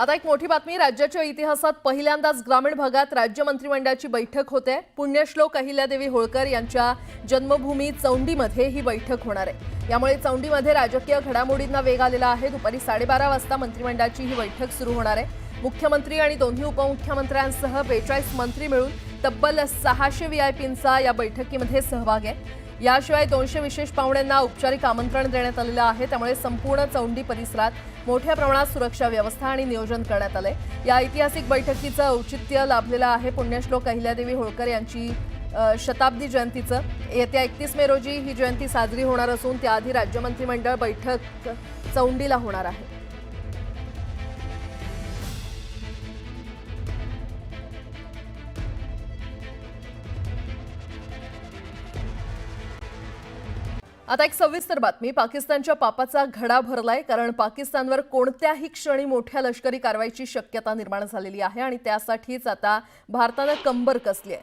आता एक मोठी बातमी। राज्याच्या इतिहासात पहिल्यांदाच ग्रामीण भागात राज्य मंत्रिमंडळाची बैठक होते। पुण्यश्लोक अहिल्यादेवी होळकर यांच्या जन्मभूमी चौंडीमध्ये ही बैठक होणार आहे। यामुळे चौंडीमध्ये राजकीय घडामोडींना वेग आलेला आहे। दुपारी 12:30 वाजता मंत्रिमंडळाची ही बैठक सुरू होणार आहे। मुख्यमंत्री आणि दोन्ही उपमुख्यमंत्र्यांसह 42 मंत्री मिळून तब्बल 600 व्हीआयपींचा या बैठकीमध्ये सहभाग आहे। याशिवाय 200 विशेष पाहुण्यांना औपचारिक आमंत्रण देण्यात आलेलं आहे। त्यामुळे संपूर्ण चौंडी परिसरात मोठ्या प्रमाणात सुरक्षा व्यवस्था आणि नियोजन करण्यात आले। या ऐतिहासिक बैठकीचं औचित्य लाभलेलं आहे पुण्यश्लोक अहिल्यादेवी होळकर यांची शताब्दी जयंतीचं। येत्या 31 मे रोजी ही जयंती साजरी होणार असून त्याआधी राज्य मंत्रिमंडळ बैठक चौंडीला होणार आहे। आता एक सविस्तर बातमी। पाकिस्तानच्या पापाचा घडा भरलाय, कारण पाकिस्तानवर कोणत्याही क्षणी मोठ्या लष्करी कारवाईची शक्यता निर्माण झालेली आहे आणि त्यासाठीच आता भारताने कंबर कसली आहे।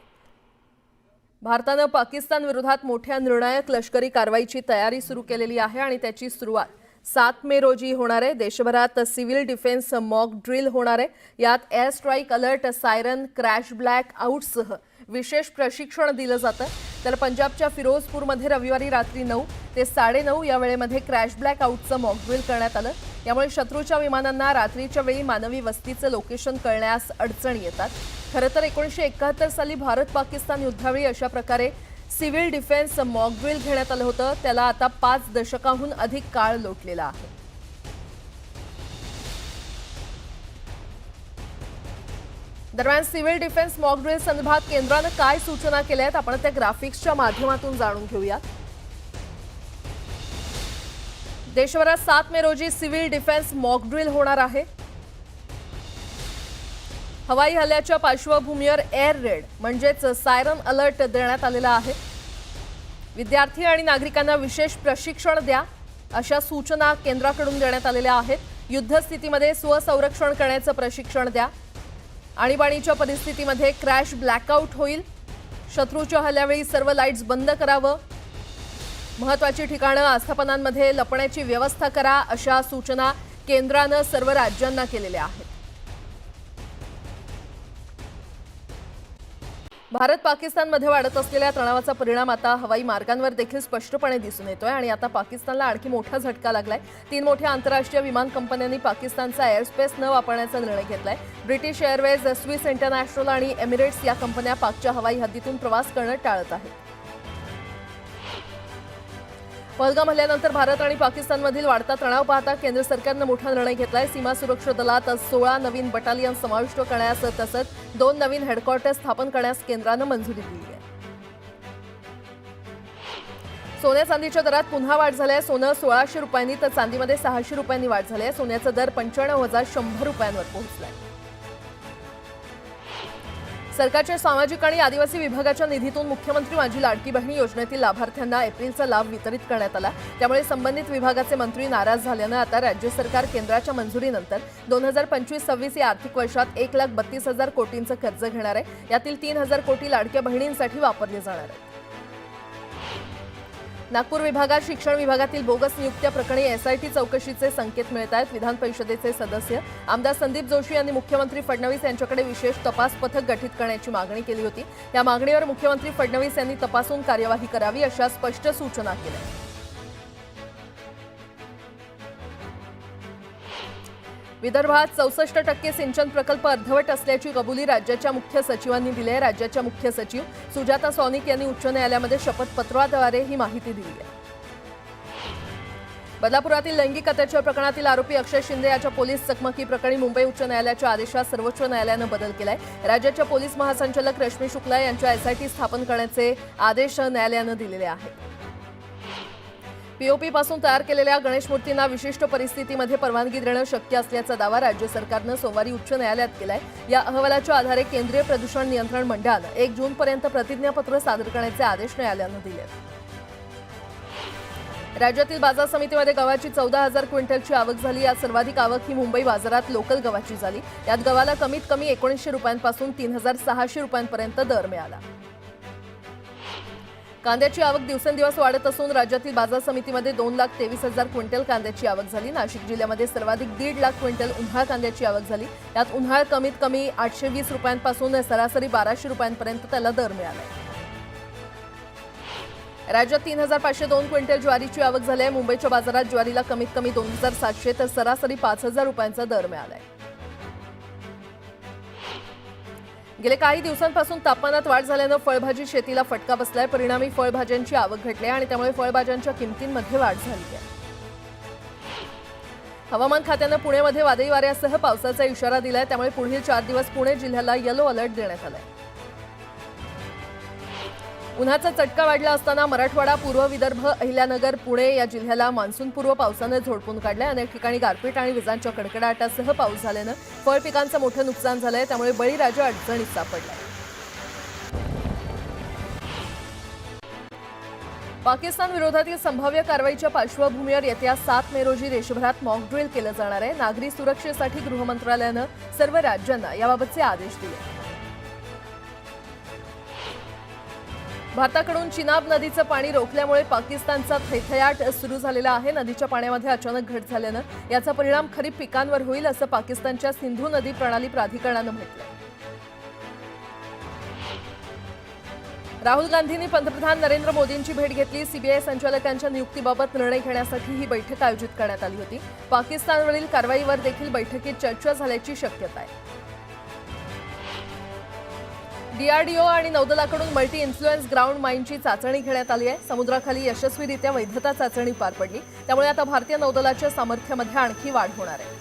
भारताने पाकिस्तान विरोधात मोठ्या निर्णायक लष्करी कारवाईची तयारी सुरू केलेली आहे आणि त्याची सुरुवात 7 मे रोजी होणार आहे। देशभरात सिव्हिल डिफेन्स मॉक ड्रिल होणार आहे। यात air strike alert, siren, crash black आउटसह विशेष प्रशिक्षण दिलं जातं। तर पंजाबच्या फिरोजपूरमध्ये रविवारी रात्री 9 ते 9:30 या वेळेमध्ये क्रॅश ब्लॅक आउटचं मॉक ड्रिल करण्यात आलं। यामुळे शत्रूच्या विमानांना रात्रीच्या वेळी मानवी वस्तीचं लोकेशन कळण्यास अडचणी येतात। खरं तर 1971 साली भारत पाकिस्तान युद्धावेळी अशा प्रकारे सिव्हिल डिफेन्स मॉक ड्रिल घेण्यात आलं होतं। त्याला आता 5 दशकांहून अधिक काळ लोटलेला आहे। दरम्यान सिव्हिल डिफेन्स मॉक ड्रिल संदर्भात केंद्राने काय सूचना केल्या आहेत आपण त्या ग्राफिक्सच्या माध्यमातून जाणून घेऊया। देशभरात 7 मे रोजी सिव्हिल डिफेन्स मॉक ड्रिल होणार आहे। हवाई हल्ल्याच्या पार्श्वभूमीवर एअर रेड म्हणजेच सायरन अलर्ट देण्यात आलेला आहे। विद्यार्थी आणि नागरिकांना विशेष प्रशिक्षण द्या अशा सूचना केंद्राकडून देण्यात आलेल्या आहेत। युद्धस्थितीमध्ये स्वसंरक्षण करण्याचं प्रशिक्षण द्या। आणीबाणीच्या परिस्थितीमध्ये क्रॅश ब्लॅकआउट होईल। शत्रूच्या हल्ल्यावेळी सर्व लाईट्स बंद करावं। महत्त्वाची ठिकाणं आस्थापनांमध्ये लपण्याची व्यवस्था करा अशा सूचना केंद्राने सर्व राज्यांना केलेल्या आहेत। भारत पाकिस्तानमध्ये वाढत असलेल्या तणावाचा परिणाम आता हवाई मार्गांवर देखील स्पष्टपणे दिसून येतोय आणि आता पाकिस्तानला आणखी मोठा झटका लागलाय। 3 मोठ्या आंतरराष्ट्रीय विमान कंपन्यांनी पाकिस्तानचा एअर स्पेस न वापरण्याचा निर्णय घेतलाय। ब्रिटिश एअरवेज, स्विस इंटरनॅशनल आणि एमिरेट्स या कंपन्या पाकच्या हवाई हद्दीतून प्रवास करणं टाळत आहेत। पहलगाम हल्ल्यानंतर भारत आणि पाकिस्तानमधील वाढता तणाव पाहता केंद्र सरकारने मोठा निर्णय घेतलाय। सीमा सुरक्षा दलात 16 नवीन बटालियन समाविष्ट करण्यास तसंच 2 नवीन हेडक्वार्टर स्थापन करण्यास केंद्राने मंजुरी दिली आहे। सोन्या चांदीच्या दरात पुन्हा वाढ झाली आहे। सोनं 1600 रुपयांनी तर चांदीमध्ये 600 रुपयांनी वाढ झाली आहे। सोन्याचा दर 95,100 रुपयांवर पोहोचलाय। सरकारच्या सामाजिक आणि आदिवासी विभागाच्या निधीतून मुख्यमंत्री माझी लाडकी बहीण योजनेतील लाभार्थ्यांना एप्रिलचा लाभ वितरित करण्यात आला। त्यामुळे संबंधित विभागाचे मंत्री नाराज झाल्याने आता राज्य सरकार केंद्राच्या मंजुरीनंतर 2025-26 या आर्थिक वर्षात 1,32,000 कोटींचं कर्ज घेणार आहे। यातील 3,000 कोटी लाडक्या बहिणींसाठी वापरले जाणार आहेत। नागपूर विभागात शिक्षण विभागातील बोगस नियुक्त्या प्रकरणी एसआयटी चौकशीचे संकेत मिळत आहेत। विधान परिषदेचे सदस्य आमदार संदीप जोशी यांनी मुख्यमंत्री फडणवीस यांच्याकडे विशेष तपास पथक गठीत करण्याची मागणी केली होती। या मागणीवर मुख्यमंत्री फडणवीस यांनी तपासून कार्यवाही करावी अशा स्पष्ट सूचना केल्या। विदर्भात 64% सिंचन प्रकल्प अर्धवट असल्याची कबुली राज्याच्या मुख्य सचिवांनी दिली आहे। राज्याच्या मुख्य सचिव सुजाता सौनिक यांनी उच्च न्यायालयामध्ये शपथपत्राद्वारे ही माहिती दिली आहे। बदलापुरातील लैंगिक अत्याचार प्रकरणातील आरोपी अक्षय शिंदे याच्या पोलीस चकमकी प्रकरणी मुंबई उच्च न्यायालयाच्या आदेशात सर्वोच्च न्यायालयाने बदल केलाय। राज्याच्या पोलीस महासंचालक रश्मी शुक्ला यांच्या एसआयटी स्थापन करण्याचे आदेश न्यायालयाने दिलेले आहेत। पीओपी पासून तयार केलेल्या गणेश मूर्तींना विशिष्ट परिस्थितीमध्ये परवानगी देणं शक्य असल्याचा दावा राज्य सरकारने सोमवारी उच्च न्यायालयात केलाय। या अहवालाच्या आधारे केंद्रीय प्रदूषण नियंत्रण मंडळाने 1 जूनपर्यंत प्रतिज्ञापत्र सादर करण्याचे आदेश न्यायालयाने दिले। राज्यातील बाजार समितीमध्ये गव्हाची 14,000 क्विंटलची आवक झाली। यात सर्वाधिक आवक ही मुंबई बाजारात लोकल गव्हाची झाली। यात गव्हाला कमीत कमी 1900 रुपयांपासून 3,600 रुपयांपर्यंत दर मिळाला। कांद्याची आवक दिवसेंदिवस वाढत असून राज्यातील बाजार समितीमध्ये 2,23,000 क्विंटल कांद्याची आवक झाली। नाशिक जिल्ह्यामध्ये सर्वाधिक 1.5 लाख क्विंटल उन्हाळ कांद्याची आवक झाली। यात उन्हाळ कमीत कमी 820 रुपयांपासून सरासरी 1200 रुपयांपर्यंत त्याला दर मिळाला। राज्यात 3,502 क्विंटल ज्वारीची आवक झाली आहे। मुंबईच्या बाजारात ज्वारीला कमीत कमी 2,700 तर सरासरी 5,000 रुपयांचा दर मिळाला आहे। गेले काही दिवसांपासून तापमानात वाढ झाल्यानं फळभाजी शेतीला फटका बसलाय। परिणामी फळभाज्यांची आवक घटली आणि त्यामुळे फळभाज्यांच्या किमतींमध्ये वाढ झाली आहे। हवामान खात्यानं पुण्यामध्ये वादळी वाऱ्यासह पावसाचा इशारा दिलाय। त्यामुळे पुढील 4 दिवस पुणे जिल्ह्याला येलो अलर्ट देण्यात आलाय। उन्हाचा चटका वाढला असताना मराठवाडा, पूर्व विदर्भ, अहिल्यानगर, पुणे या जिल्ह्याला मान्सूनपूर्व पावसानं झोडपून काढलंय। अनेक ठिकाणी गारपीट आणि विजांच्या कडकडाटासह पाऊस झाल्यानं फळ पिकांचं मोठं नुकसान झालंय। त्यामुळे बळीराजा अडचणीत सापडलाय। पाकिस्तान विरोधातील संभाव्य कारवाईच्या पार्श्वभूमीवर येत्या 7 मे रोजी देशभरात मॉक ड्रिल केलं जाणार आहे। नागरी सुरक्षेसाठी गृह मंत्रालयानं सर्व राज्यांना याबाबतचे आदेश दिले। भारताकडून चिनाब नदीचं पाणी रोखल्यामुळे पाकिस्तानचा थैथयाट सुरू झालेला आहे। नदीच्या पाण्यामध्ये अचानक घट झाल्यानं याचा परिणाम खरीप पिकांवर होईल असं पाकिस्तानच्या सिंधू नदी प्रणाली प्राधिकरणानं म्हटलंय। राहुल गांधींनी पंतप्रधान नरेंद्र मोदींची भेट घेतली। सीबीआय संचालकांच्या नियुक्तीबाबत निर्णय घेण्यासाठी ही बैठक आयोजित करण्यात आली होती। पाकिस्तानवरील कारवाईवर देखील बैठकीत चर्चा झाल्याची शक्यता आहे। डीआरडीओ आणि नौदलाकडून मल्टी इन्फ्लुएन्स ग्राउंड माइनची चाचणी घेण्यात आली आहे। समुद्राखाली यशस्वीरित्या वैधता चाचणी पार पडली। त्यामुळे आता भारतीय नौदलाच्या सामर्थ्यामध्ये आणखी वाढ होणार आहे।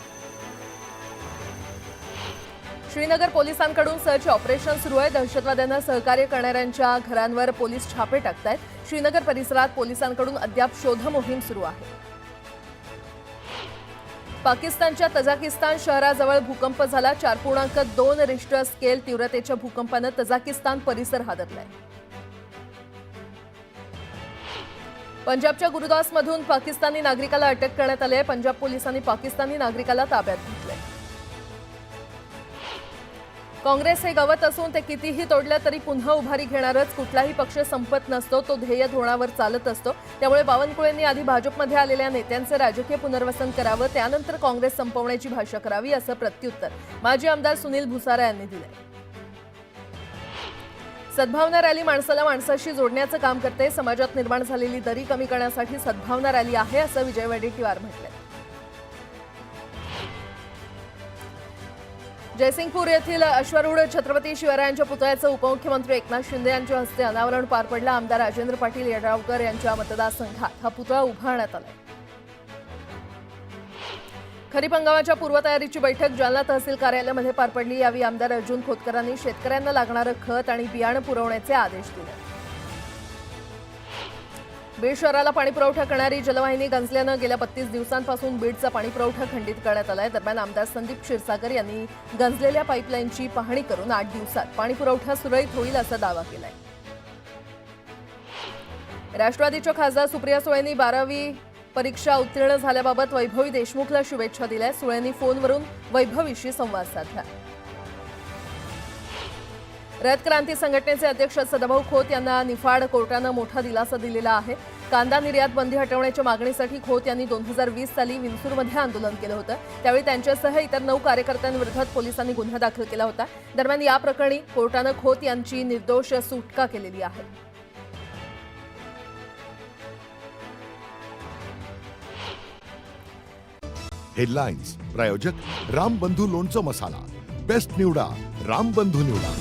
श्रीनगर पोलिसांकडून सर्च ऑपरेशन सुरू आहे। दहशतवाद्यांना सहकार्य करणाऱ्यांच्या घरांवर पोलीस छापे टाकतायत। श्रीनगर परिसरात पोलिसांकडून अद्याप शोध मोहीम सुरू आहे। पाकिस्तानच्या तजाकिस्तान शहराजवळ भूकंप झाला। 4.2 रिश्टर स्केल तीव्रतेच्या भूकंपानं तजाकिस्तान परिसर हादरलाय। पंजाबच्या गुरुदासमधून पाकिस्तानी नागरिकाला अटक करण्यात आली आहे। पंजाब पोलिसांनी पाकिस्तानी नागरिकाला ताब्यात घेतलंय। काँग्रेस हे गवत असून ते कितीही तोडलं तरी पुन्हा उभारी घेणारच। कुठलाही पक्ष संपत नसतो, तो ध्येय धोरणावर चालत असतो। त्यामुळे बावनकुळेंनी आधी भाजपमध्ये आलेल्या नेत्यांचे राजकीय पुनर्वसन करावं, त्यानंतर काँग्रेस संपवण्याची भाषा करावी असं प्रत्युत्तर माजी आमदार सुनील भुसारा यांनी दिलंय। सद्भावना रॅली माणसाला माणसाशी जोडण्याचं काम करते। समाजात निर्माण झालेली दरी कमी करण्यासाठी सद्भावना रॅली आहे असं विजय वडेट्टीवार म्हटलंय। जयसिंगपूर येथील अश्वारूढ छत्रपती शिवरायांच्या पुतळ्याचं उपमुख्यमंत्री एकनाथ शिंदे यांच्या हस्ते अनावरण पार पडलं। आमदार राजेंद्र पाटील यड्रावकर यांच्या मतदारसंघात हा पुतळा उभारण्यात आलाय। खरीप हंगामाच्या पूर्वतयारीची बैठक जालना तहसील कार्यालयामध्ये पार पडली। यावेळी आमदार अर्जुन खोतकरांनी शेतकऱ्यांना लागणारं खत आणि बियाणं पुरवण्याचे आदेश दिले। बीड शहराला पाणीपुरवठा करणारी जलवाहिनी गंजल्यानं गेल्या 32 दिवसांपासून बीडचा पाणीपुरवठा खंडित करण्यात आलाय। दरम्यान आमदार संदीप क्षीरसागर यांनी गंजलेल्या पाईपलाईनची पाहणी करून 8 दिवसात पाणीपुरवठा सुरळीत होईल असा दावा केलाय। राष्ट्रवादीच्या खासदार सुप्रिया सुळेंनी 12वी परीक्षा उत्तीर्ण झाल्याबाबत वैभवी देशमुखला शुभेच्छा दिल्या। सुळेंनी फोनवरून वैभवीशी संवाद साधला। रयत क्रांती संघटनेचे अध्यक्ष सदाभाऊ खोत यांना निफाड कोर्टानं मोठा दिलासा दिलेला आहे। कांदा निर्यात बंदी हटवण्याच्या मागणीसाठी खोत यांनी 2020 साली विंचूरमध्ये आंदोलन केलं होतं। त्यावेळी त्यांच्यासह इतर 9 कार्यकर्त्यांविरोधात पोलिसांनी गुन्हा दाखल केला होता। दरम्यान या प्रकरणी कोर्टानं खोत यांची निर्दोष सुटका केलेली आहे। हेडलाइन्स प्रायोजक रामबंधू लोणचं मसाला। बेस्ट निवडा, रामबंधू निवडा।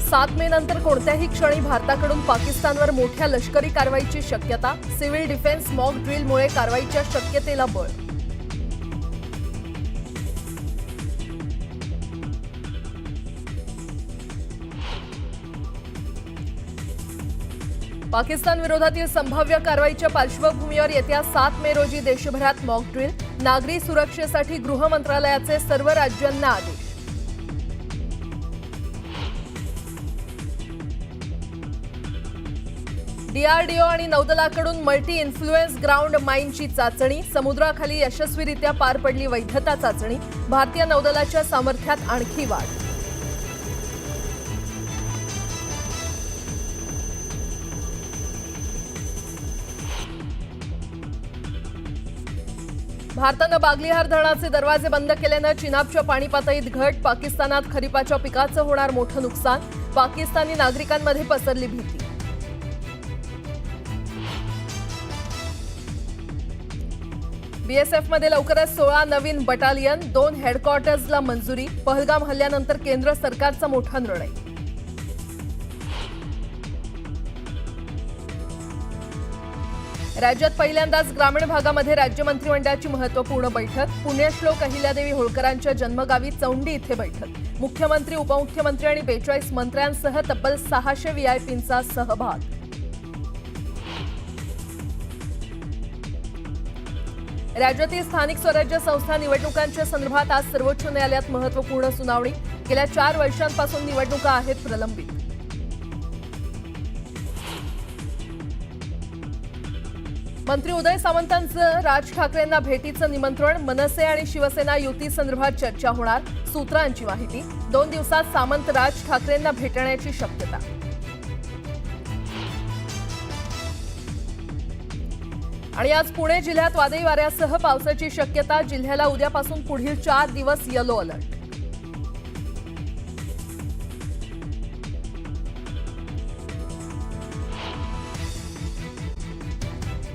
7 मे नंतर कोणत्याही क्षणी भारताकडून पाकिस्तानवर मोठ्या लष्करी कारवाईची शक्यता। सिव्हिल डिफेन्स मॉक ड्रिलमुळे कारवाईच्या शक्यतेला बळ। पाकिस्तान विरोधातील संभाव्य कारवाईच्या पार्श्वभूमीवर येत्या 7 मे रोजी देशभरात मॉक ड्रिल। नागरी सुरक्षेसाठी गृह मंत्रालयाचे सर्व राज्यांना आदेश। डीआरडीओ आणि नौदलाकडून मल्टी इन्फ्लुएन्स ग्राउंड माइनची चाचणी, समुद्राखाली यशस्वीरित्या पार पडली वैधता चाचणी, भारतीय नौदलाच्या सामर्थ्यात आणखी वाढ. भारतानं बागलिहार धरणाचे दरवाजे बंद केल्यानं चिनाबच्या पाणी पातळीत घट, पाकिस्तानात खरीपाच्या पिकाचं होणार मोठं नुकसान, पाकिस्तानी नागरिकांमध्ये पसरली भीती. बीएसएफमध्ये लवकरच 16 नवीन बटालियन, 2 हेडक्वार्टर्सला मंजुरी, पहलगाम हल्ल्यानंतर केंद्र सरकारचा मोठा निर्णय. राज्यात पहिल्यांदाच ग्रामीण भागामध्ये राज्य मंत्रिमंडळाची महत्त्वपूर्ण बैठक, पुण्यश्लोक अहिल्यादेवी होळकरांच्या जन्मगावी चौंडी इथे बैठक, मुख्यमंत्री, उपमुख्यमंत्री आणि 42 मंत्र्यांसह तब्बल 600 व्हीआयपींचा सहभाग. राज्यातील स्थानिक स्वराज्य संस्था निवडणुकांच्या संदर्भात आज सर्वोच्च न्यायालयात महत्त्वपूर्ण सुनावणी, गेल्या 4 वर्षांपासून निवडणुका आहेत प्रलंबित. मंत्री उदय सामंतांचं राज ठाकरेंना भेटीचं निमंत्रण, मनसे आणि शिवसेना युती संदर्भात चर्चा होणार, सूत्रांची माहिती. 2 दिवसात सामंत राज ठाकरेंना भेटण्याची शक्यता. आणि आज पुणे जिल्ह्यात वादळी वाऱ्यासह पावसाची शक्यता, जिल्ह्याला उद्यापासून पुढील 4 दिवस येलो अलर्ट.